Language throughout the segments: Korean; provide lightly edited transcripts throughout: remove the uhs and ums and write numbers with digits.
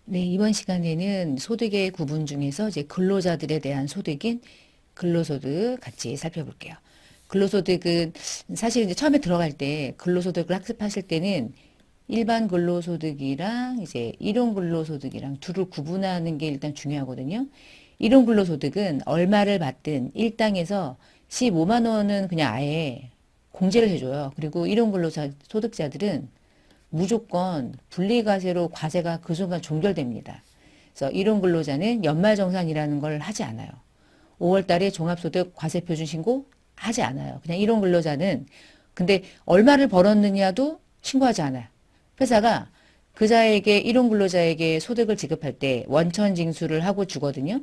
네, 이번 시간에는 소득의 구분 중에서 이제 근로자들에 대한 소득인 근로소득 같이 살펴볼게요. 근로소득은 사실 이제 처음에 들어갈 때 근로소득을 학습하실 때는 일반 근로소득이랑 이제 일용 근로소득이랑 둘을 구분하는 게 일단 중요하거든요. 일용 근로소득은 얼마를 받든 일당에서 15만 원은 그냥 아예 공제를 해줘요. 그리고 일용 근로자 소득자들은 무조건 분리과세로 과세가 그 순간 종결됩니다. 그래서 일용 근로자는 연말정산이라는 걸 하지 않아요. 5월 달에 종합소득 과세표준 신고 하지 않아요. 그냥 일용 근로자는 근데 얼마를 벌었느냐도 신고하지 않아요. 회사가 그자에게 일용 근로자에게 소득을 지급할 때 원천징수를 하고 주거든요.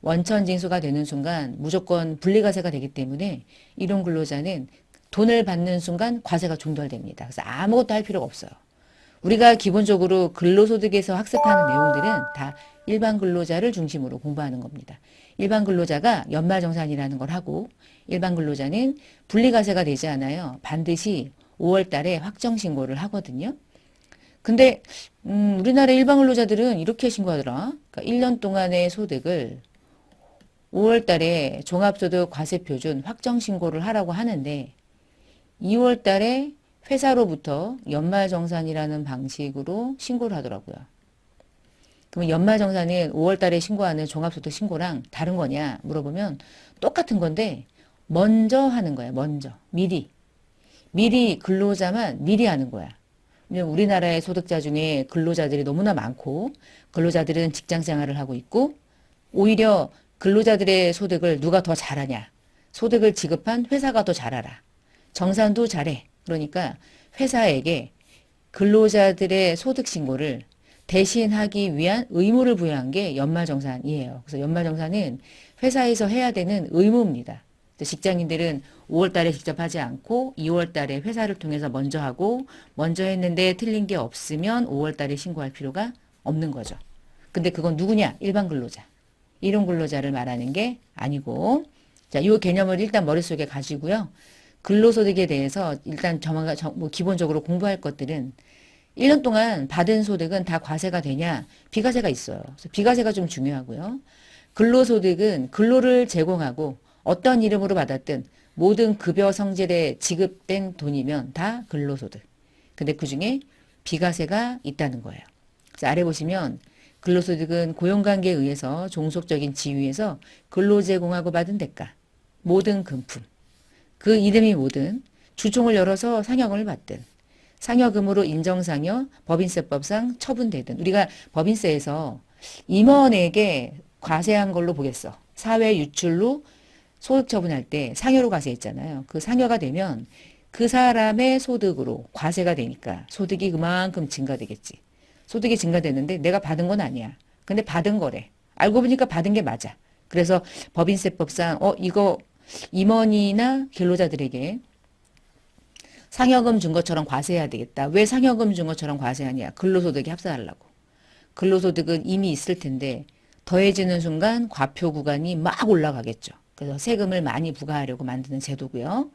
원천징수가 되는 순간 무조건 분리과세가 되기 때문에 일용 근로자는 돈을 받는 순간 과세가 종결됩니다. 그래서 아무것도 할 필요가 없어요. 우리가 기본적으로 근로소득에서 학습하는 내용들은 다 일반 근로자를 중심으로 공부하는 겁니다. 일반 근로자가 연말정산이라는 걸 하고 일반 근로자는 분리과세가 되지 않아요. 반드시 5월 달에 확정신고를 하거든요. 근데 우리나라 일반 근로자들은 이렇게 신고하더라. 그러니까 1년 동안의 소득을 5월 달에 종합소득 과세표준 확정신고를 하라고 하는데 2월 달에 회사로부터 연말정산이라는 방식으로 신고를 하더라고요. 그러면 연말정산은 5월 달에 신고하는 종합소득 신고랑 다른 거냐 물어보면 똑같은 건데 먼저 하는 거야. 먼저. 미리. 미리 근로자만 미리 하는 거야. 왜냐면 우리나라의 소득자 중에 근로자들이 너무나 많고 근로자들은 직장 생활을 하고 있고 오히려 근로자들의 소득을 누가 더 잘하냐. 소득을 지급한 회사가 더 잘 알아. 정산도 잘해. 그러니까 회사에게 근로자들의 소득 신고를 대신하기 위한 의무를 부여한 게 연말정산이에요. 그래서 연말정산은 회사에서 해야 되는 의무입니다. 직장인들은 5월 달에 직접 하지 않고 2월 달에 회사를 통해서 먼저 하고 먼저 했는데 틀린 게 없으면 5월 달에 신고할 필요가 없는 거죠. 근데 그건 누구냐? 일반 근로자. 일용 근로자를 말하는 게 아니고 자, 이 개념을 일단 머릿속에 가지고요. 근로소득에 대해서 일단 뭐 기본적으로 공부할 것들은 1년 동안 받은 소득은 다 과세가 되냐? 비과세가 있어요. 그래서 비과세가 좀 중요하고요. 근로소득은 근로를 제공하고 어떤 이름으로 받았든 모든 급여 성질에 지급된 돈이면 다 근로소득. 근데 그 중에 비과세가 있다는 거예요. 그래서 아래 보시면 근로소득은 고용관계에 의해서 종속적인 지위에서 근로 제공하고 받은 대가, 모든 금품, 그 이름이 뭐든 주총을 열어서 상여금을 받든 상여금으로 인정상여, 법인세법상 처분되든 우리가 법인세에서 임원에게 과세한 걸로 보겠어. 사회 유출로 소득 처분할 때 상여로 과세했잖아요. 그 상여가 되면 그 사람의 소득으로 과세가 되니까 소득이 그만큼 증가되겠지. 소득이 증가되는데 내가 받은 건 아니야. 근데 받은 거래. 알고 보니까 받은 게 맞아. 그래서 법인세법상 이거 임원이나 근로자들에게 상여금 준 것처럼 과세해야 되겠다. 왜 상여금 준 것처럼 과세하냐? 근로소득에 합산하려고. 근로소득은 이미 있을 텐데 더해지는 순간 과표 구간이 막 올라가겠죠. 그래서 세금을 많이 부과하려고 만드는 제도고요.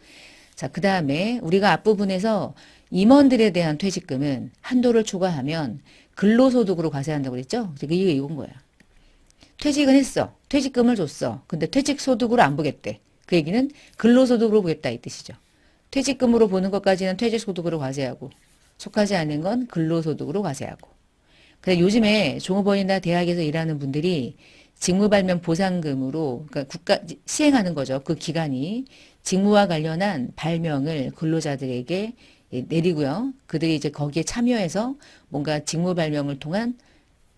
자, 그 다음에 우리가 앞부분에서 임원들에 대한 퇴직금은 한도를 초과하면 근로소득으로 과세한다고 그랬죠? 이게 이건 거야. 퇴직은 했어. 퇴직금을 줬어. 근데 퇴직소득으로 안 보겠대. 그 얘기는 근로소득으로 보겠다 이 뜻이죠. 퇴직금으로 보는 것까지는 퇴직소득으로 과세하고 속하지 않은 건 근로소득으로 과세하고. 근데 요즘에 종업원이나 대학에서 일하는 분들이 직무발명 보상금으로 그러니까 국가 시행하는 거죠. 그 기간이 직무와 관련한 발명을 근로자들에게 내리고요. 그들이 이제 거기에 참여해서 뭔가 직무 발명을 통한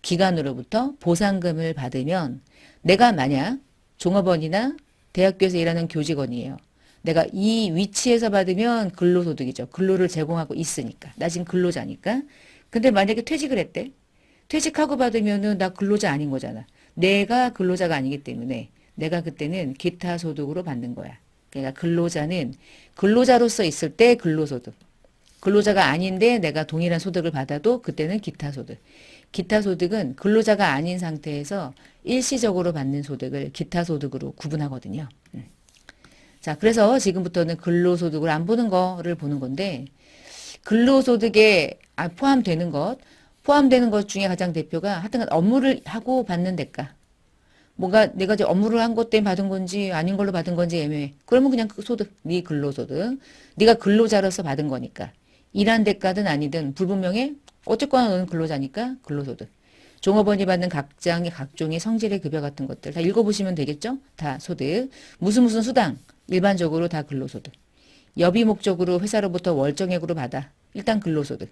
기관으로부터 보상금을 받으면 내가 만약 종업원이나 대학교에서 일하는 교직원이에요. 내가 이 위치에서 받으면 근로소득이죠. 근로를 제공하고 있으니까. 나 지금 근로자니까. 근데 만약에 퇴직을 했대. 퇴직하고 받으면은 나 근로자 아닌 거잖아. 내가 근로자가 아니기 때문에 내가 그때는 기타 소득으로 받는 거야. 그러니까 근로자는 근로자로서 있을 때 근로소득. 근로자가 아닌데 내가 동일한 소득을 받아도 그때는 기타 소득. 기타 소득은 근로자가 아닌 상태에서 일시적으로 받는 소득을 기타 소득으로 구분하거든요. 자, 그래서 지금부터는 근로소득을 안 보는 거를 보는 건데 근로소득에 포함되는 것 포함되는 것 중에 가장 대표가 하여튼 업무를 하고 받는 대가. 뭔가 내가 이제 업무를 한 것 때문에 받은 건지 아닌 걸로 받은 건지 애매해. 그러면 그냥 그 소득, 네 근로소득. 네가 근로자로서 받은 거니까. 일한 대가든 아니든 불분명해. 어쨌거나 너는 근로자니까 근로소득. 종업원이 받는 각종의 성질의 급여 같은 것들 다 읽어보시면 되겠죠? 다 소득. 무슨 수당. 일반적으로 다 근로소득. 여비 목적으로 회사로부터 월정액으로 받아. 일단 근로소득.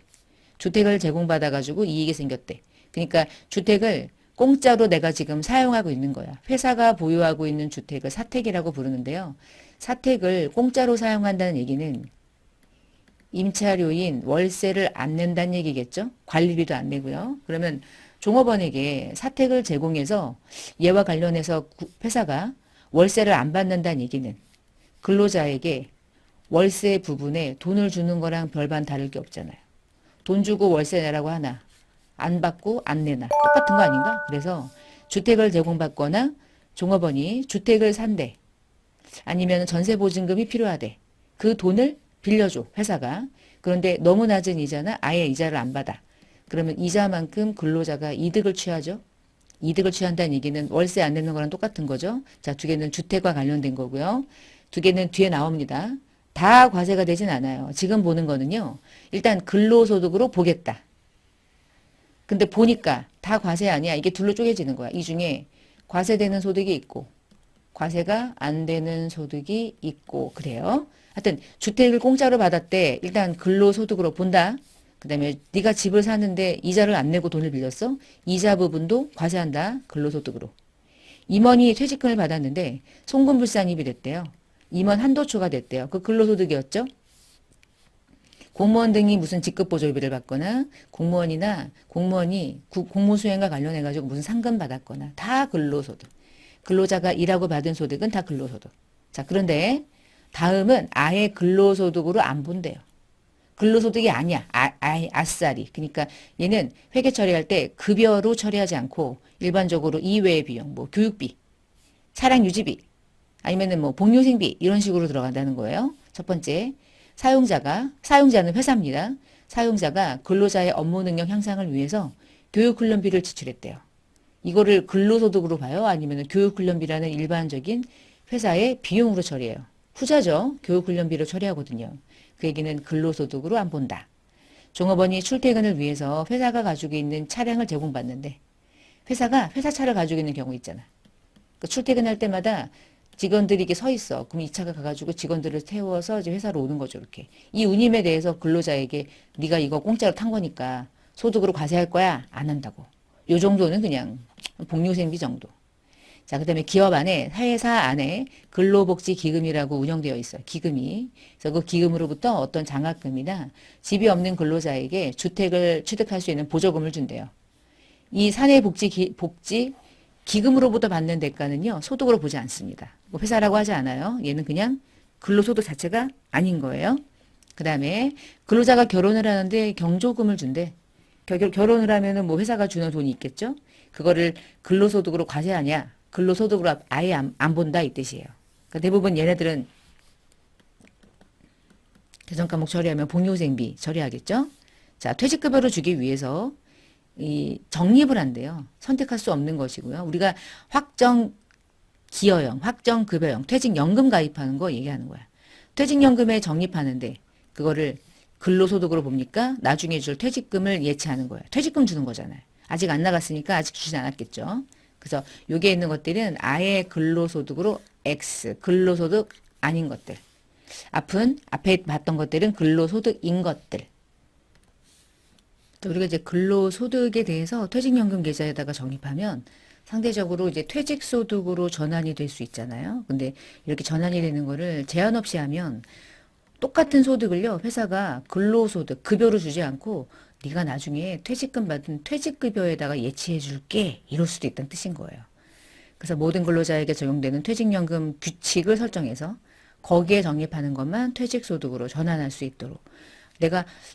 주택을 제공받아가지고 이익이 생겼대. 그러니까 주택을 공짜로 내가 지금 사용하고 있는 거야. 회사가 보유하고 있는 주택을 사택이라고 부르는데요. 사택을 공짜로 사용한다는 얘기는 임차료인 월세를 안 낸다는 얘기겠죠? 관리비도 안 내고요. 그러면 종업원에게 사택을 제공해서 얘와 관련해서 회사가 월세를 안 받는다는 얘기는 근로자에게 월세 부분에 돈을 주는 거랑 별반 다를 게 없잖아요. 돈 주고 월세 내라고 하나 안 받고 안 내나 똑같은 거 아닌가? 그래서 주택을 제공받거나 종업원이 주택을 산대. 아니면 전세보증금이 필요하대. 그 돈을 빌려줘 회사가. 그런데 너무 낮은 이자나 아예 이자를 안 받아. 그러면 이자만큼 근로자가 이득을 취하죠. 이득을 취한다는 얘기는 월세 안 내는 거랑 똑같은 거죠. 자, 두 개는 주택과 관련된 거고요. 두 개는 뒤에 나옵니다. 다 과세가 되진 않아요. 지금 보는 거는요. 일단 근로소득으로 보겠다. 근데 보니까 다 과세 아니야. 이게 둘로 쪼개지는 거야. 이 중에 과세되는 소득이 있고 과세가 안 되는 소득이 있고 그래요. 하여튼 주택을 공짜로 받았대. 일단 근로소득으로 본다. 그 다음에 네가 집을 사는데 이자를 안 내고 돈을 빌렸어. 이자 부분도 과세한다. 근로소득으로. 임원이 퇴직금을 받았는데 송금불산입이 됐대요. 임원 한도초가 됐대요. 그 근로소득이었죠. 공무원 등이 무슨 직급보조비를 받거나 공무원이 공무수행과 관련해가지고 무슨 상금 받았거나 다 근로소득. 근로자가 일하고 받은 소득은 다 근로소득. 자, 그런데 다음은 아예 근로소득으로 안 본대요. 근로소득이 아니야. 아싸리. 그러니까 얘는 회계 처리할 때 급여로 처리하지 않고 일반적으로 이외의 비용, 뭐 교육비, 차량 유지비, 아니면은 뭐 복리후생비 이런 식으로 들어간다는 거예요. 첫 번째, 사용자는 회사입니다. 사용자가 근로자의 업무 능력 향상을 위해서 교육훈련비를 지출했대요. 이거를 근로소득으로 봐요? 아니면 교육훈련비라는 일반적인 회사의 비용으로 처리해요? 후자죠. 교육훈련비로 처리하거든요. 그 얘기는 근로소득으로 안 본다. 종업원이 출퇴근을 위해서 회사가 가지고 있는 차량을 제공받는데 회사가 회사 차를 가지고 있는 경우 있잖아. 그 출퇴근할 때마다 직원들이 이렇게 서 있어. 그럼 이 차가 가가지고 직원들을 태워서 이제 회사로 오는 거죠. 이렇게. 이 운임에 대해서 근로자에게 네가 이거 공짜로 탄 거니까 소득으로 과세할 거야? 안 한다고. 요 정도는 그냥 복리후생비 정도. 자, 그 다음에 기업 안에, 회사 안에 근로복지기금이라고 운영되어 있어요. 기금이. 그래서 그 기금으로부터 어떤 장학금이나 집이 없는 근로자에게 주택을 취득할 수 있는 보조금을 준대요. 이 복지 기금으로부터 받는 대가는요, 소득으로 보지 않습니다. 뭐 회사라고 하지 않아요. 얘는 그냥 근로소득 자체가 아닌 거예요. 그 다음에 근로자가 결혼을 하는데 경조금을 준대. 결혼을 하면은 뭐 회사가 주는 돈이 있겠죠? 그거를 근로소득으로 과세하냐? 근로소득으로 아예 안 본다 이 뜻이에요. 그러니까 대부분 얘네들은 개정과목 처리하면 복리후생비 처리하겠죠? 자, 퇴직급여를 주기 위해서 이 적립을 한대요. 선택할 수 없는 것이고요. 우리가 확정 기여형, 확정 급여형, 퇴직연금 가입하는 거 얘기하는 거야. 퇴직연금에 적립하는데 그거를 근로소득으로 봅니까? 나중에 줄 퇴직금을 예치하는 거예요. 퇴직금 주는 거잖아요. 아직 안 나갔으니까 아직 주진 않았겠죠. 그래서 여기에 있는 것들은 아예 근로소득으로 X, 근로소득 아닌 것들. 앞에 봤던 것들은 근로소득인 것들. 우리가 이제 근로소득에 대해서 퇴직연금 계좌에다가 적립하면 상대적으로 이제 퇴직소득으로 전환이 될 수 있잖아요. 근데 이렇게 전환이 되는 거를 제한 없이 하면 똑같은 소득을요, 회사가 근로소득, 급여로 주지 않고 네가 나중에 퇴직금 받은 퇴직급여에다가 예치해 줄게. 이럴 수도 있다는 뜻인 거예요. 그래서 모든 근로자에게 적용되는 퇴직연금 규칙을 설정해서 거기에 적립하는 것만 퇴직소득으로 전환할 수 있도록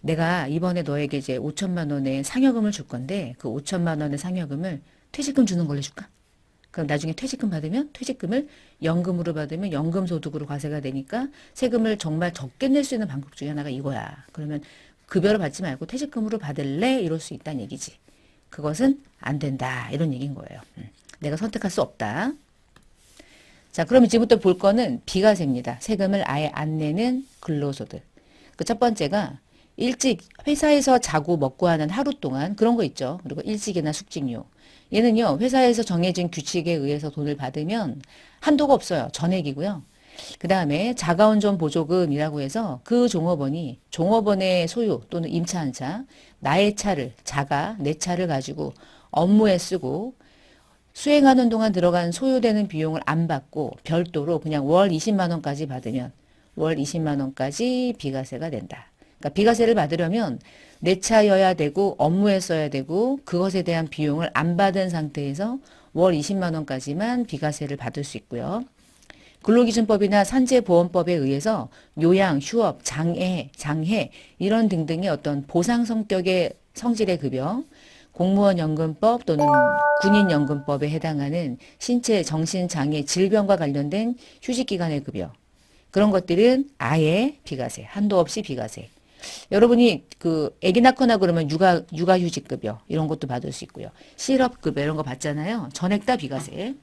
내가 이번에 너에게 이제 5천만 원의 상여금을 줄 건데 그 5천만 원의 상여금을 퇴직금 주는 걸로 줄까? 그럼 나중에 퇴직금 받으면 퇴직금을 연금으로 받으면 연금소득으로 과세가 되니까 세금을 정말 적게 낼 수 있는 방법 중에 하나가 이거야. 그러면 급여를 받지 말고 퇴직금으로 받을래? 이럴 수 있다는 얘기지. 그것은 안 된다. 이런 얘기인 거예요. 내가 선택할 수 없다. 자, 그럼 이제부터 볼 거는 비과세입니다. 세금을 아예 안 내는 근로소득. 그 첫 번째가 일찍 회사에서 자고 먹고 하는 하루 동안 그런 거 있죠. 그리고 일찍이나 숙직료. 얘는요, 회사에서 정해진 규칙에 의해서 돈을 받으면 한도가 없어요. 전액이고요. 그 다음에 자가운전 보조금이라고 해서 그 종업원의 소유 또는 임차 한 차, 나의 차를, 내 차를 가지고 업무에 쓰고 수행하는 동안 들어간 소요되는 비용을 안 받고 별도로 그냥 월 20만 원까지 받으면 월 20만 원까지 비과세가 된다. 그러니까 비과세를 받으려면 내 차여야 되고 업무에 써야 되고 그것에 대한 비용을 안 받은 상태에서 월 20만 원까지만 비과세를 받을 수 있고요. 근로기준법이나 산재보험법에 의해서 요양, 휴업, 장애 이런 등등의 어떤 보상 성격의 성질의 급여, 공무원 연금법 또는 군인 연금법에 해당하는 신체 정신장애 질병과 관련된 휴직기간의 급여, 그런 것들은 아예 비과세, 한도 없이 비과세. 여러분이 그 아기 낳거나 그러면 육아휴직급여 이런 것도 받을 수 있고요. 실업급여 이런 거 받잖아요. 전액 다 비과세.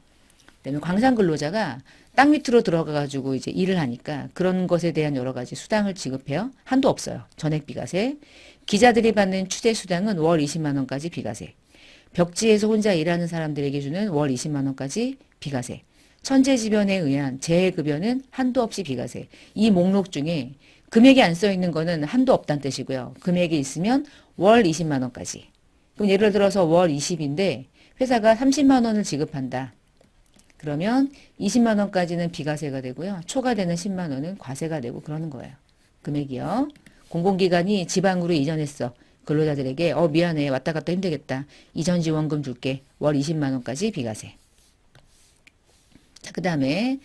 그다음에 광산근로자가 땅 밑으로 들어가가지고 이제 일을 하니까 그런 것에 대한 여러 가지 수당을 지급해요. 한도 없어요. 전액 비과세. 기자들이 받는 취재 수당은 월 20만 원까지 비과세. 벽지에서 혼자 일하는 사람들에게 주는 월 20만 원까지 비과세. 천재지변에 의한 재해급여는 한도 없이 비과세. 이 목록 중에 금액이 안 써 있는 거는 한도 없다는 뜻이고요. 금액이 있으면 월 20만 원까지. 그럼 예를 들어서 월 20인데 회사가 30만 원을 지급한다. 그러면 20만 원까지는 비과세가 되고요. 초과되는 10만 원은 과세가 되고 그러는 거예요. 금액이요. 공공기관이 지방으로 이전했어. 근로자들에게 미안해. 왔다 갔다 힘들겠다. 이전 지원금 줄게. 월 20만 원까지 비과세. 자, 그 다음에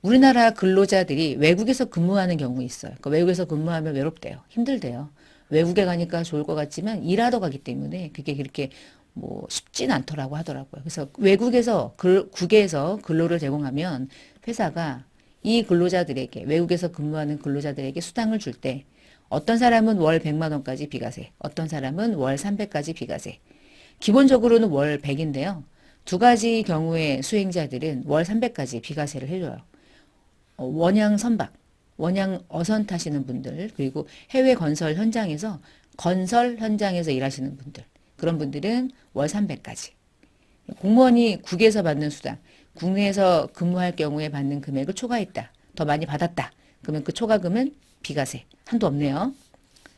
우리나라 근로자들이 외국에서 근무하는 경우 있어요. 그러니까 외국에서 근무하면 외롭대요. 힘들대요. 외국에 가니까 좋을 것 같지만 일하러 가기 때문에 그게 그렇게 뭐 쉽진 않더라고 하더라고요. 그래서 외국에서 국외에서 근로를 제공하면 회사가 이 근로자들에게 외국에서 근무하는 근로자들에게 수당을 줄 때 어떤 사람은 월 100만 원까지 비과세, 어떤 사람은 월 300까지 비과세. 기본적으로는 월 100인데요. 두 가지 경우의 수행자들은 월 300까지 비과세를 해줘요. 원양 선박, 원양 어선 타시는 분들, 그리고 해외 건설 현장에서 일하시는 분들. 그런 분들은 월 300까지. 공무원이 국에서 받는 수당, 국내에서 근무할 경우에 받는 금액을 초과했다. 더 많이 받았다. 그러면 그 초과금은 비과세. 한도 없네요.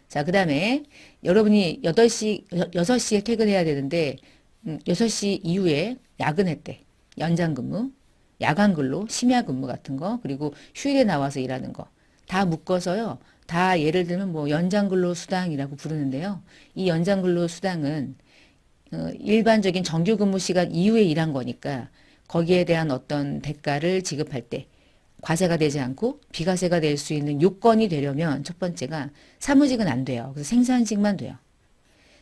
자, 그 다음에 여러분이 6시에 퇴근해야 되는데 6시 이후에 야근했대. 연장근무, 야간근로, 심야근무 같은 거, 그리고 휴일에 나와서 일하는 거. 다 묶어서요. 다 예를 들면 뭐 연장근로 수당이라고 부르는데요. 이 연장근로 수당은 일반적인 정규 근무 시간 이후에 일한 거니까 거기에 대한 어떤 대가를 지급할 때 과세가 되지 않고 비과세가 될 수 있는 요건이 되려면 첫 번째가 사무직은 안 돼요. 그래서 생산직만 돼요.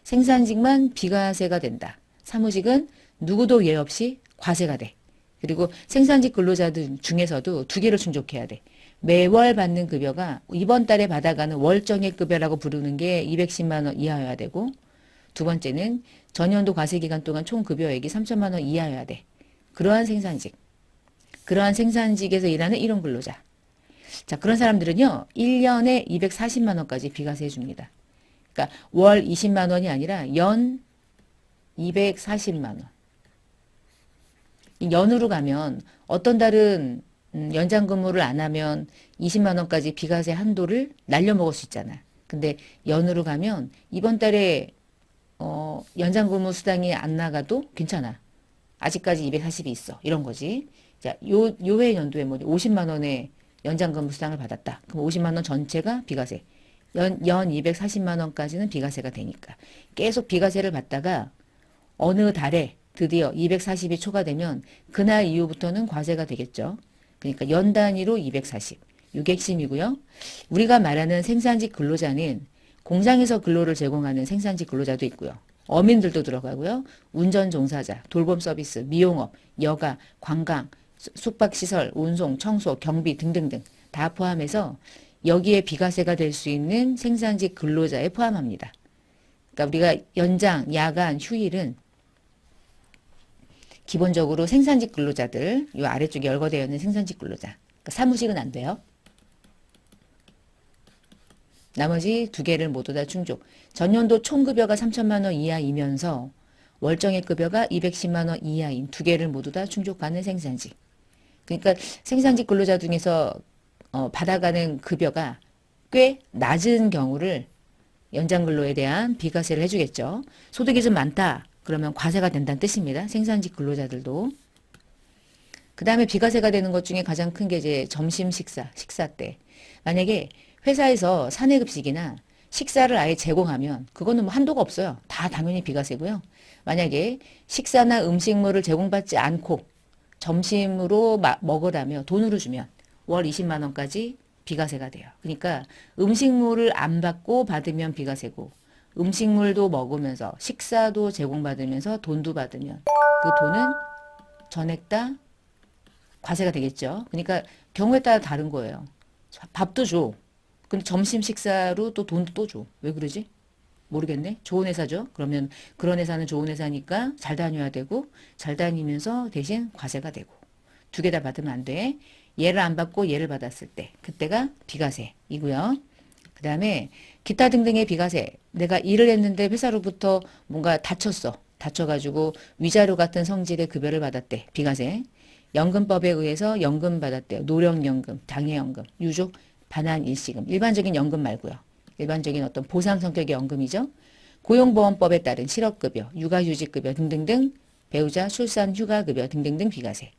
생산직만 비과세가 된다. 사무직은 누구도 예 없이 과세가 돼. 그리고 생산직 근로자들 중에서도 두 개를 충족해야 돼. 매월 받는 급여가 이번 달에 받아가는 월정액 급여라고 부르는 게 210만 원 이하여야 되고, 두 번째는 전년도 과세 기간 동안 총 급여액이 3천만 원 이하여야 돼. 그러한 생산직에서 일하는 일원 근로자. 자, 그런 사람들은요, 1년에 240만 원까지 비과세 해줍니다. 그러니까 월 20만 원이 아니라 연 240만 원. 연으로 가면 어떤 달은 연장 근무를 안 하면 20만 원까지 비과세 한도를 날려먹을 수 있잖아. 근데 연으로 가면 이번 달에 연장 근무 수당이 안 나가도 괜찮아. 아직까지 240이 있어. 이런 거지. 자, 요해 연도에 뭐 50만 원의 연장 근무 수당을 받았다. 그럼 50만 원 전체가 비과세. 연 240만 원까지는 비과세가 되니까. 계속 비과세를 받다가 어느 달에 드디어 240이 초과되면 그날 이후부터는 과세가 되겠죠. 그러니까 연 단위로 240. 이게 핵심이고요. 우리가 말하는 생산직 근로자는 공장에서 근로를 제공하는 생산직 근로자도 있고요. 어민들도 들어가고요. 운전 종사자, 돌봄 서비스, 미용업, 여가, 관광, 숙박시설, 운송, 청소, 경비 등등등 다 포함해서 여기에 비과세가 될 수 있는 생산직 근로자에 포함합니다. 그러니까 우리가 연장, 야간, 휴일은 기본적으로 생산직 근로자들, 이 아래쪽에 열거되어 있는 생산직 근로자. 그러니까 사무직은 안 돼요. 나머지 두 개를 모두 다 충족. 전년도 총급여가 3천만 원 이하이면서 월정액 급여가 210만 원 이하인 두 개를 모두 다 충족하는 생산직. 그러니까 생산직 근로자 중에서 받아가는 급여가 꽤 낮은 경우를 연장근로에 대한 비과세를 해주겠죠. 소득이 좀 많다. 그러면 과세가 된다는 뜻입니다. 생산직 근로자들도. 그 다음에 비과세가 되는 것 중에 가장 큰 게 이제 점심 식사 때. 만약에 회사에서 사내급식이나 식사를 아예 제공하면 그거는 뭐 한도가 없어요. 다 당연히 비과세고요. 만약에 식사나 음식물을 제공받지 않고 점심으로 먹으라며 돈으로 주면 월 20만 원까지 비과세가 돼요. 그러니까 음식물을 안 받고 받으면 비과세고 음식물도 먹으면서 식사도 제공받으면서 돈도 받으면 그 돈은 전액 다 과세가 되겠죠. 그러니까 경우에 따라 다른 거예요. 밥도 줘. 근데 점심 식사로 또 돈도 또 줘. 왜 그러지? 모르겠네. 좋은 회사죠. 그러면 그런 회사는 좋은 회사니까 잘 다녀야 되고 잘 다니면서 대신 과세가 되고 두 개 다 받으면 안 돼. 얘를 안 받고 얘를 받았을 때 그때가 비과세이고요. 그 다음에 기타 등등의 비과세. 내가 일을 했는데 회사로부터 뭔가 다쳤어. 다쳐가지고 위자료 같은 성질의 급여를 받았대. 비과세. 연금법에 의해서 연금 받았대요. 노령연금, 장애연금, 유족 반환 일시금. 일반적인 연금 말고요. 일반적인 어떤 보상 성격의 연금이죠. 고용보험법에 따른 실업급여, 육아휴직급여 등등등 배우자 출산휴가급여 등등등 비과세.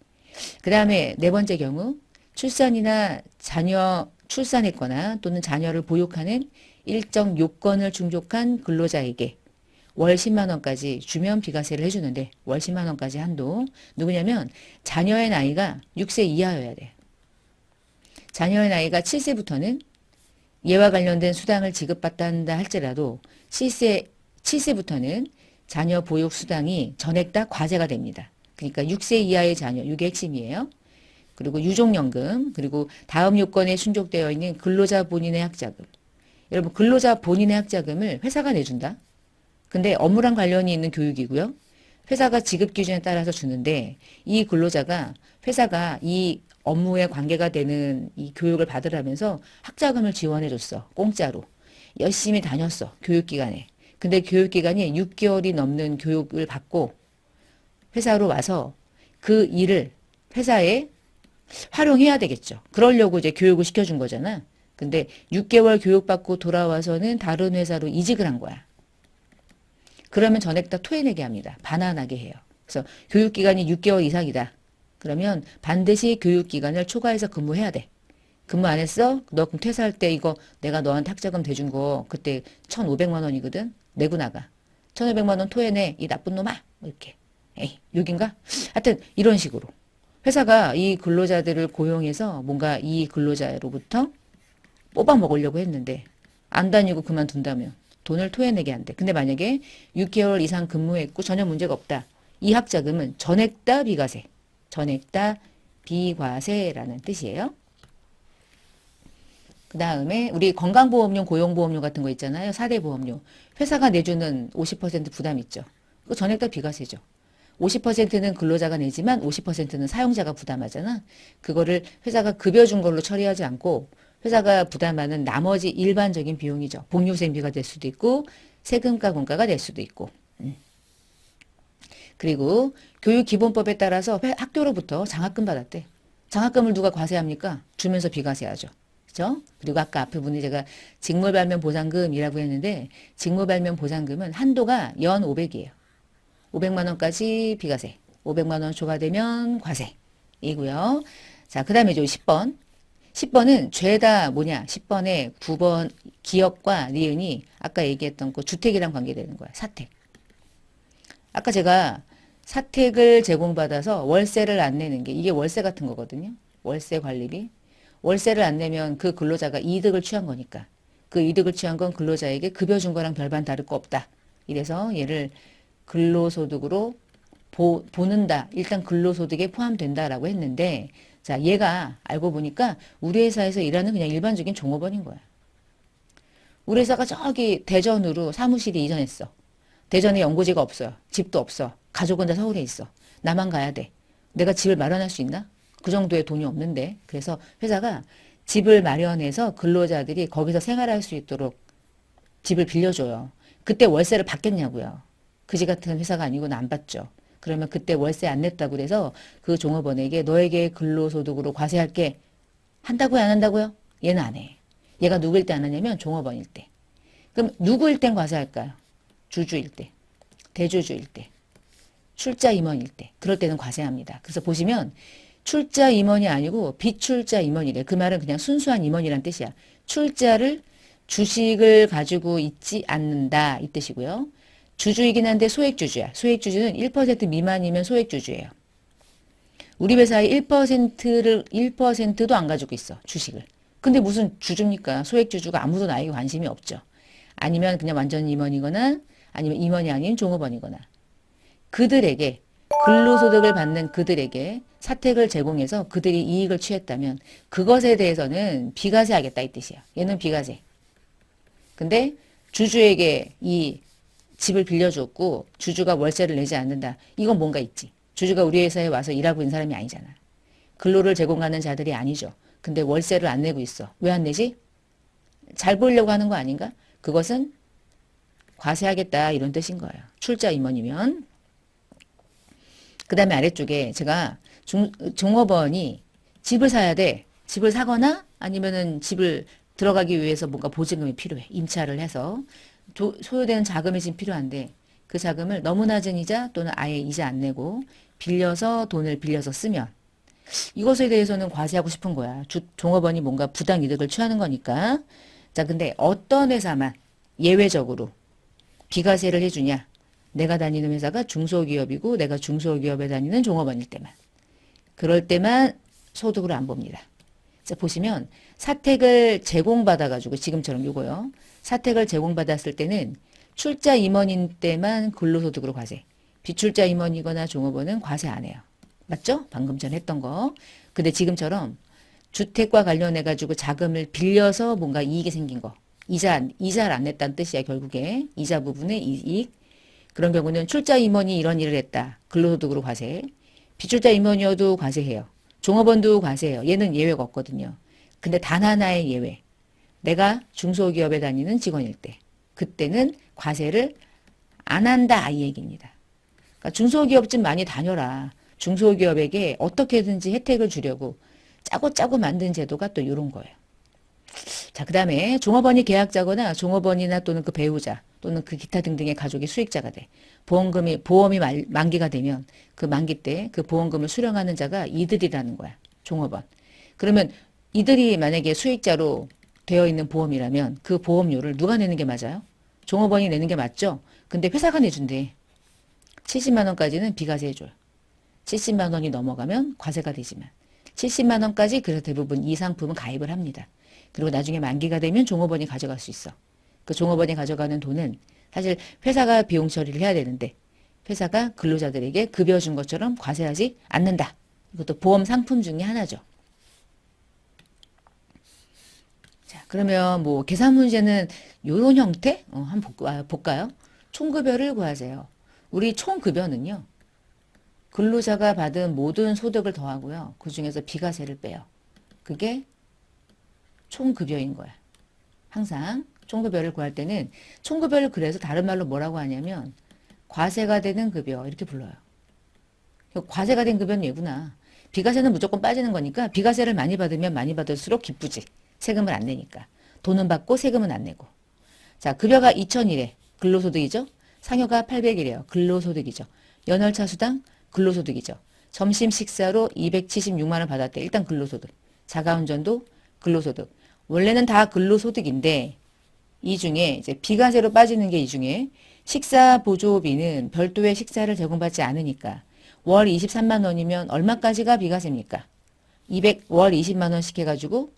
그 다음에 네 번째 경우 출산이나 자녀 출산했거나 또는 자녀를 보육하는 일정 요건을 충족한 근로자에게 월 10만 원까지 주면 비과세를 해주는데 월 10만 원까지 한도. 누구냐면 자녀의 나이가 6세 이하여야 돼. 자녀의 나이가 7세부터는 얘와 관련된 수당을 지급받는다 할지라도 7세부터는 자녀 보육 수당이 전액 다 과세가 됩니다. 그러니까 6세 이하의 자녀, 이게 핵심이에요. 그리고 유족연금, 그리고 다음 요건에 충족되어 있는 근로자 본인의 학자금. 여러분, 근로자 본인의 학자금을 회사가 내준다. 근데 업무랑 관련이 있는 교육이고요. 회사가 지급 기준에 따라서 주는데 이 근로자가 회사가 이 업무에 관계가 되는 이 교육을 받으라면서 학자금을 지원해 줬어. 공짜로. 열심히 다녔어. 교육기관에. 근데 교육기간이 6개월이 넘는 교육을 받고 회사로 와서 그 일을 회사에 활용해야 되겠죠. 그러려고 이제 교육을 시켜준 거잖아. 근데 6개월 교육받고 돌아와서는 다른 회사로 이직을 한 거야. 그러면 전액 다 토해내게 합니다. 반환하게 해요. 그래서 교육기간이 6개월 이상이다. 그러면 반드시 교육기간을 초과해서 근무해야 돼. 근무 안 했어? 너 그럼 퇴사할 때 이거 내가 너한테 학자금 대준 거 그때 1,500만 원이거든? 내고 나가. 1,500만 원 토해내. 이 나쁜 놈아. 이렇게. 에이, 욕인가? 하여튼 이런 식으로. 회사가 이 근로자들을 고용해서 뭔가 이 근로자로부터 뽑아 먹으려고 했는데 안 다니고 그만둔다면 돈을 토해내게 한대. 근데 만약에 6개월 이상 근무했고 전혀 문제가 없다. 이 학자금은 전액 다 비과세. 전액 다 비과세라는 뜻이에요. 그 다음에 우리 건강보험료, 고용보험료 같은 거 있잖아요. 4대 보험료. 회사가 내주는 50% 부담 있죠. 그거 전액 다 비과세죠. 50%는 근로자가 내지만 50%는 사용자가 부담하잖아. 그거를 회사가 급여 준 걸로 처리하지 않고 회사가 부담하는 나머지 일반적인 비용이죠. 복리후생비가 될 수도 있고 세금과 공과가 될 수도 있고. 그리고 교육기본법에 따라서 학교로부터 장학금 받았대. 장학금을 누가 과세합니까? 주면서 비과세하죠. 그죠? 그리고 아까 앞에 분이 제가 직무발면 보상금이라고 했는데 직무발면 보상금은 한도가 연 500이에요. 500만 원까지 비과세. 500만 원 초과되면 과세이고요. 자, 그 다음에 이제 10번. 10번은 죄다 뭐냐? 10번에 9번 기업과 니은이 아까 얘기했던 그 주택이랑 관계되는 거야. 사택. 아까 제가 사택을 제공받아서 월세를 안 내는 게 이게 월세 같은 거거든요. 월세 관리비. 월세를 안 내면 그 근로자가 이득을 취한 거니까. 그 이득을 취한 건 근로자에게 급여 준 거랑 별반 다를 거 없다. 이래서 얘를 근로소득으로 보는다. 일단 근로소득에 포함된다라고 했는데 자, 얘가 알고 보니까 우리 회사에서 일하는 그냥 일반적인 종업원인 거야. 우리 회사가 저기 대전으로 사무실이 이전했어. 대전에 연고지가 없어요. 집도 없어. 가족은 다 서울에 있어. 나만 가야 돼. 내가 집을 마련할 수 있나? 그 정도의 돈이 없는데. 그래서 회사가 집을 마련해서 근로자들이 거기서 생활할 수 있도록 집을 빌려줘요. 그때 월세를 받겠냐고요. 그지 같은 회사가 아니고는 안 받죠. 그러면 그때 월세 안 냈다고 그래서 그 종업원에게 너에게 근로소득으로 과세할게. 한다고요? 안 한다고요? 얘는 안 해. 얘가 누구일 때 안 하냐면 종업원일 때. 그럼 누구일 땐 과세할까요? 주주일 때, 대주주일 때, 출자 임원일 때. 그럴 때는 과세합니다. 그래서 보시면 출자 임원이 아니고 비출자 임원이래. 그 말은 그냥 순수한 임원이란 뜻이야. 출자를 주식을 가지고 있지 않는다 이 뜻이고요. 주주이긴 한데 소액주주야. 소액주주는 1% 미만이면 소액주주예요. 우리 회사의 1%도 안 가지고 있어. 주식을. 근데 무슨 주주입니까? 소액주주가 아무도 나에게 관심이 없죠. 아니면 그냥 완전 임원이거나 아니면 임원이 아닌 종업원이거나 그들에게 근로소득을 받는 그들에게 사택을 제공해서 그들이 이익을 취했다면 그것에 대해서는 비과세하겠다 이 뜻이야. 얘는 비과세. 근데 주주에게 이 집을 빌려줬고 주주가 월세를 내지 않는다. 이건 뭔가 있지. 주주가 우리 회사에 와서 일하고 있는 사람이 아니잖아. 근로를 제공하는 자들이 아니죠. 근데 월세를 안 내고 있어. 왜 안 내지? 잘 보이려고 하는 거 아닌가? 그것은 과세하겠다 이런 뜻인 거예요. 출자 임원이면. 그 다음에 아래쪽에 제가 종업원이 집을 사야 돼. 집을 사거나 아니면은 집을 들어가기 위해서 뭔가 보증금이 필요해. 임차를 해서 소요되는 자금이 지금 필요한데 그 자금을 너무 낮은 이자 또는 아예 이자 안 내고 돈을 빌려서 쓰면 이것에 대해서는 과세하고 싶은 거야. 종업원이 뭔가 부당 이득을 취하는 거니까. 자, 근데 어떤 회사만 예외적으로 비과세를 해주냐? 내가 다니는 회사가 중소기업이고 내가 중소기업에 다니는 종업원일 때만. 그럴 때만 소득으로 안 봅니다. 자, 보시면 사택을 제공받아가지고 지금처럼 요거요. 사택을 제공받았을 때는 출자 임원인 때만 근로소득으로 과세. 비출자 임원이거나 종업원은 과세 안 해요. 맞죠? 방금 전 했던 거. 근데 지금처럼 주택과 관련해가지고 자금을 빌려서 뭔가 이익이 생긴 거. 이자를 안 냈다는 뜻이야, 결국에. 이자 부분의 이익. 그런 경우는 출자 임원이 이런 일을 했다. 근로소득으로 과세. 비출자 임원이어도 과세해요. 종업원도 과세해요. 얘는 예외가 없거든요. 근데 단 하나의 예외. 내가 중소기업에 다니는 직원일 때. 그때는 과세를 안 한다. 이 얘기입니다. 그러니까 중소기업 좀 많이 다녀라. 중소기업에게 어떻게든지 혜택을 주려고 짜고 만든 제도가 또 이런 거예요. 자, 그 다음에 종업원이 계약자거나 종업원이나 또는 그 배우자 또는 그 기타 등등의 가족이 수익자가 돼. 보험이 만기가 되면 그 만기 때 그 보험금을 수령하는 자가 이들이라는 거야. 종업원. 그러면 이들이 만약에 수익자로 되어 있는 보험이라면 그 보험료를 누가 내는 게 맞아요? 종업원이 내는 게 맞죠? 근데 회사가 내준대. 70만 원까지는 비과세 해줘요. 70만 원이 넘어가면 과세가 되지만 70만 원까지 그래서 대부분 이 상품은 가입을 합니다. 그리고 나중에 만기가 되면 종업원이 가져갈 수 있어. 그 종업원이 가져가는 돈은 사실 회사가 비용 처리를 해야 되는데 회사가 근로자들에게 급여 준 것처럼 과세하지 않는다. 이것도 보험 상품 중에 하나죠. 자, 그러면 뭐 계산 문제는 이런 형태? 한번 볼까요? 총급여를 구하세요. 우리 총급여는요. 근로자가 받은 모든 소득을 더하고요. 그 중에서 비과세를 빼요. 그게 총급여인 거야. 항상 총급여를 구할 때는 총급여를 그래서 다른 말로 뭐라고 하냐면 과세가 되는 급여 이렇게 불러요. 과세가 된 급여는 얘구나. 비과세는 무조건 빠지는 거니까 비과세를 많이 받으면 많이 받을수록 기쁘지. 세금을 안 내니까. 돈은 받고 세금은 안 내고. 자, 급여가 2,000이래. 근로소득이죠. 상여가 800이래요. 근로소득이죠. 연월차 수당 근로소득이죠. 점심 식사로 276만 원 받았대. 일단 근로소득. 자가운전도 근로소득. 원래는 다 근로소득인데 이 중에 이제 비과세로 빠지는 게 이 중에 식사 보조비는 별도의 식사를 제공받지 않으니까 월 23만 원이면 얼마까지가 비과세입니까? 월 20만 원씩 해가지고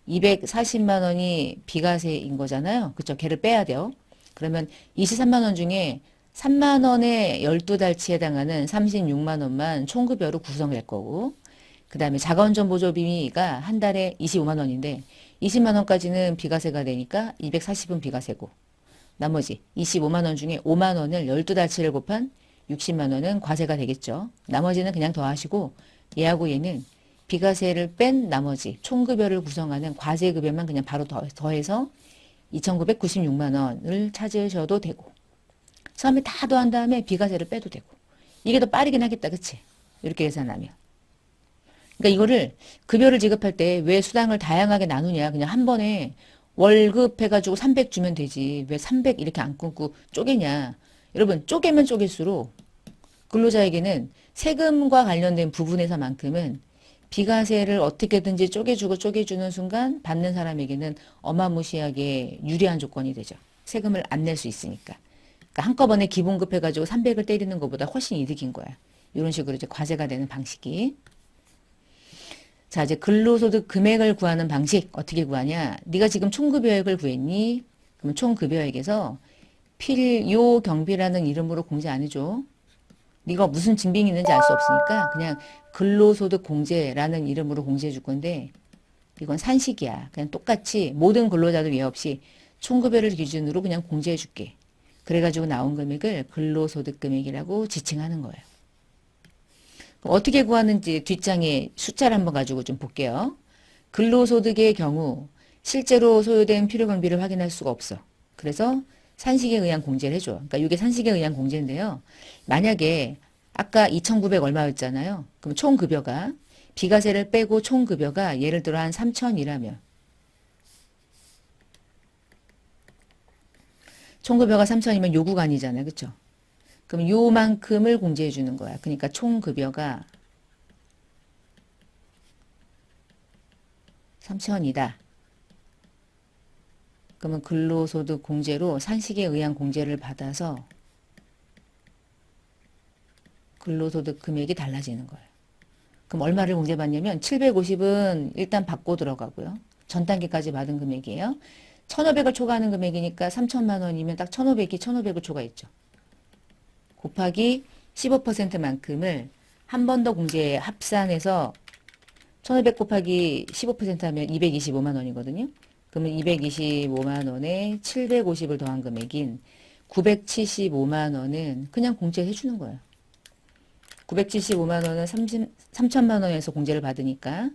240만 원이 비과세인 거잖아요. 그쵸? 걔를 빼야 돼요. 그러면 23만 원 중에 3만 원에 12달치에 해당하는 36만 원만 총급여로 구성될 거고 그 다음에 자가운전 보조비가 한 달에 25만 원인데 20만 원까지는 비과세가 되니까 240은 비과세고 나머지 25만 원 중에 5만 원을 12달치를 곱한 60만 원은 과세가 되겠죠. 나머지는 그냥 더하시고 얘하고 얘는 비과세를 뺀 나머지 총급여를 구성하는 과세급여만 그냥 바로 더해서 2,996만 원을 찾으셔도 되고 처음에 다 더한 다음에 비과세를 빼도 되고 이게 더 빠르긴 하겠다. 그치? 이렇게 계산하면. 그러니까 이거를 급여를 지급할 때 왜 수당을 다양하게 나누냐. 그냥 한 번에 월급 해가지고 300 주면 되지. 왜 300 이렇게 안 끊고 쪼개냐. 여러분 쪼개면 쪼갤수록 근로자에게는 세금과 관련된 부분에서만큼은 비과세를 어떻게든지 쪼개주는 순간 받는 사람에게는 어마무시하게 유리한 조건이 되죠. 세금을 안 낼 수 있으니까. 그러니까 한꺼번에 기본급 해가지고 300을 때리는 것보다 훨씬 이득인 거야. 이런 식으로 이제 과세가 되는 방식이. 자, 이제 근로소득 금액을 구하는 방식 어떻게 구하냐? 네가 지금 총급여액을 구했니? 그럼 총급여액에서 필요 경비라는 이름으로 공제 안 해줘. 네가 무슨 증빙이 있는지 알 수 없으니까 그냥 근로소득 공제라는 이름으로 공제해 줄 건데 이건 산식이야. 그냥 똑같이 모든 근로자들 예외 없이 총급여를 기준으로 그냥 공제해 줄게. 그래가지고 나온 금액을 근로소득 금액이라고 지칭하는 거예요. 그럼 어떻게 구하는지 뒷장에 숫자를 한번 가지고 좀 볼게요. 근로소득의 경우 실제로 소요된 필요경비를 확인할 수가 없어. 그래서 산식에 의한 공제를 해줘. 그러니까 이게 산식에 의한 공제인데요. 만약에 아까 2,900 얼마였잖아요. 그럼 총급여가 비과세를 빼고 총급여가 예를 들어 한 3,000이라면 총급여가 3,000이면 요 구간이잖아요. 그쵸? 그럼 요만큼을 공제해 주는 거야. 그러니까 총급여가 3,000이다. 그러면 근로소득 공제로 산식에 의한 공제를 받아서 근로소득 금액이 달라지는 거예요. 그럼 얼마를 공제받냐면 750은 일단 받고 들어가고요. 전 단계까지 받은 금액이에요. 1,500을 초과하는 금액이니까 3천만 원이면 딱 1,500이 1,500을 초과했죠. 곱하기 15%만큼을 한 번 더 공제에 합산해서 1,500 곱하기 15% 하면 225만 원이거든요. 그러면 225만 원에 750을 더한 금액인 975만 원은 그냥 공제해 주는 거예요. 975만 원은 3천만 원에서 공제를 받으니까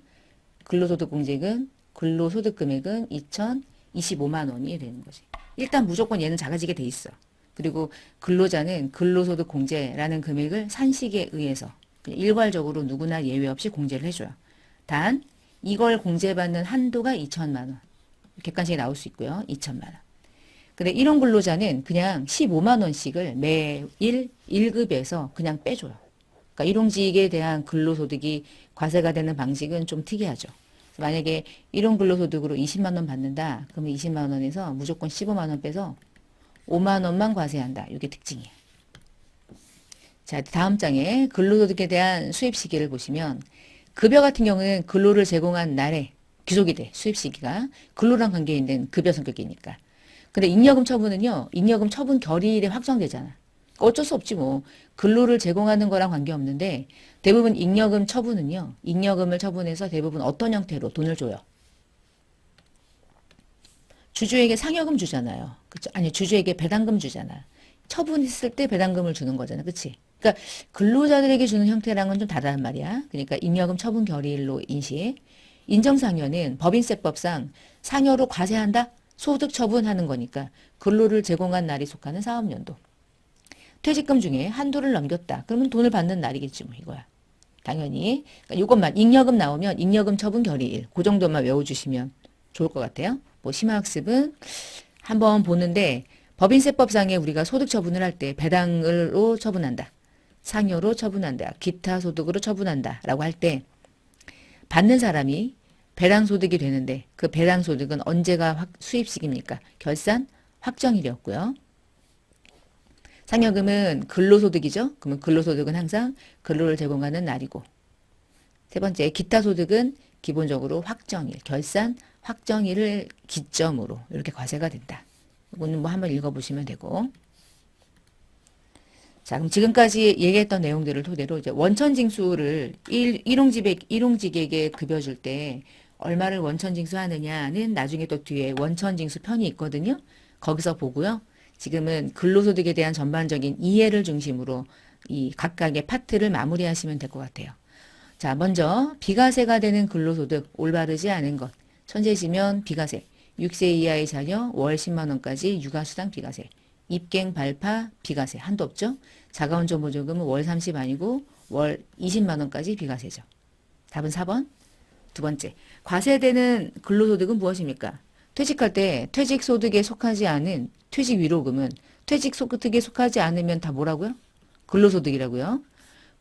근로소득 공제금, 근로소득 금액은 2,025만 원이 되는 거지. 일단 무조건 얘는 작아지게 돼 있어. 그리고 근로자는 근로소득 공제라는 금액을 산식에 의해서 일괄적으로 누구나 예외 없이 공제를 해줘요. 단 이걸 공제받는 한도가 2천만 원. 객관식에 나올 수 있고요. 2천만 원. 근데 이런 근로자는 그냥 15만 원씩을 매일 1급에서 그냥 빼줘요. 그러니까 일용직에 대한 근로소득이 과세가 되는 방식은 좀 특이하죠. 만약에 일용 근로소득으로 20만 원 받는다. 그러면 20만 원에서 무조건 15만 원 빼서 5만 원만 과세한다. 이게 특징이에요. 자, 다음 장에 근로소득에 대한 수입 시기를 보시면 급여 같은 경우는 근로를 제공한 날에 귀속이 돼. 수입 시기가. 근로랑 관계 있는 급여 성격이니까. 근데 잉여금 처분은요. 잉여금 처분 결의일에 확정되잖아. 어쩔 수 없지 뭐. 근로를 제공하는 거랑 관계없는데 대부분 잉여금 처분은요. 잉여금을 처분해서 대부분 어떤 형태로 돈을 줘요. 주주에게 상여금 주잖아요. 그쵸? 아니 주주에게 배당금 주잖아. 처분했을 때 배당금을 주는 거잖아. 그치? 그러니까 근로자들에게 주는 형태랑은 좀 다르단 말이야. 그러니까 잉여금 처분 결의일로 인식. 인정상여는 법인세법상 상여로 과세한다? 소득 처분하는 거니까 근로를 제공한 날이 속하는 사업연도. 퇴직금 중에 한도를 넘겼다. 그러면 돈을 받는 날이겠지 뭐 이거야. 당연히. 그러니까 이것만 잉여금 나오면 잉여금 처분 결의일. 그 정도만 외워주시면 좋을 것 같아요. 뭐 심화학습은 한번 보는데 법인세법상에 우리가 소득 처분을 할 때 배당으로 처분한다. 상여로 처분한다. 기타 소득으로 처분한다. 라고 할 때 받는 사람이 배당소득이 되는데 그 배당소득은 언제가 수입식입니까? 결산 확정일이었고요. 상여금은 근로소득이죠. 그러면 근로소득은 항상 근로를 제공하는 날이고 세 번째 기타 소득은 기본적으로 확정일, 결산 확정일을 기점으로 이렇게 과세가 된다. 이거는 뭐 한번 읽어보시면 되고 자, 그럼 지금까지 얘기했던 내용들을 토대로 이제 원천징수를 일용직에게 급여줄 때 얼마를 원천징수하느냐는 나중에 또 뒤에 원천징수 편이 있거든요. 거기서 보고요. 지금은 근로소득에 대한 전반적인 이해를 중심으로 이 각각의 파트를 마무리하시면 될 것 같아요. 자, 먼저 비과세가 되는 근로소득 올바르지 않은 것. 천재지면 비과세. 6세 이하의 자녀 월 10만 원까지 육아수당 비과세. 입갱 발파 비과세. 한도 없죠? 자가운전 보조금은 월 30 아니고 월 20만 원까지 비과세죠. 답은 4번. 두 번째, 과세되는 근로소득은 무엇입니까? 퇴직할 때 퇴직소득에 속하지 않은 퇴직위로금은 퇴직소득에 속하지 않으면 다 뭐라고요? 근로소득이라고요.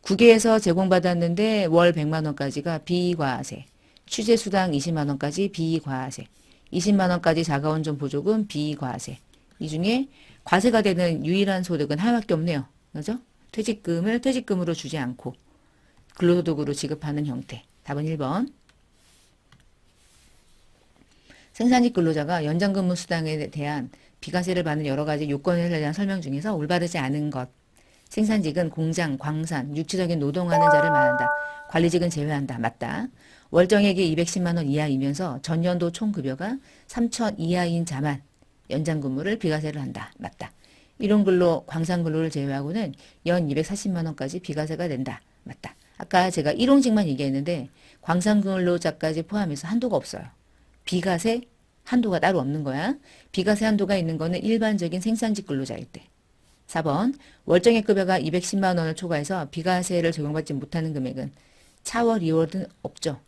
국외에서 제공받았는데 월 100만 원까지가 비과세. 취재수당 20만 원까지 비과세. 20만 원까지 자가운전 보조금 비과세. 이 중에 과세가 되는 유일한 소득은 하나밖에 없네요. 그죠? 퇴직금을 퇴직금으로 주지 않고 근로소득으로 지급하는 형태. 답은 1번. 생산직 근로자가 연장근무 수당에 대한 비과세를 받는 여러 가지 요건에 대한 설명 중에서 올바르지 않은 것. 생산직은 공장, 광산, 육체적인 노동하는 자를 말한다. 관리직은 제외한다. 맞다. 월정액이 210만 원 이하이면서 전년도 총급여가 3천 이하인 자만 연장근무를 비과세를 한다. 맞다. 일용근로, 광산근로를 제외하고는 연 240만 원까지 비과세가 된다. 맞다. 아까 제가 일용직만 얘기했는데 광산근로자까지 포함해서 한도가 없어요. 비과세 한도가 따로 없는 거야. 비과세 한도가 있는 거는 일반적인 생산직 근로자일 때. 4번 월정액 급여가 210만 원을 초과해서 비과세를 적용받지 못하는 금액은 차월, 2월은 없죠.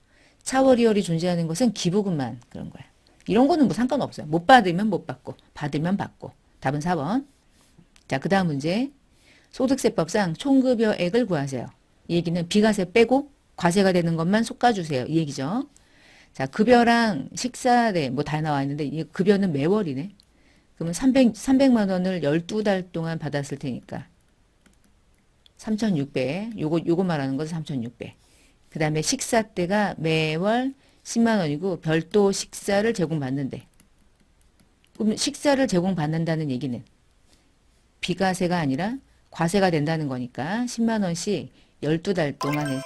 차월, 2월이 존재하는 것은 기부금만 그런 거야. 이런 거는 뭐 상관없어요. 못 받으면 못 받고 받으면 받고. 답은 4번. 자, 그 다음 문제. 소득세법상 총급여액을 구하세요. 이 얘기는 비과세 빼고 과세가 되는 것만 솎아주세요. 이 얘기죠. 자, 급여랑 식사대 뭐 다 나와 있는데 이 급여는 매월이네. 그러면 300만 원을 12달 동안 받았을 테니까 3,600. 요거 말하는 것은 3,600. 그 다음에 식사 때가 매월 10만 원이고 별도 식사를 제공받는데 그럼 식사를 제공받는다는 얘기는 비과세가 아니라 과세가 된다는 거니까 10만 원씩 12달 동안에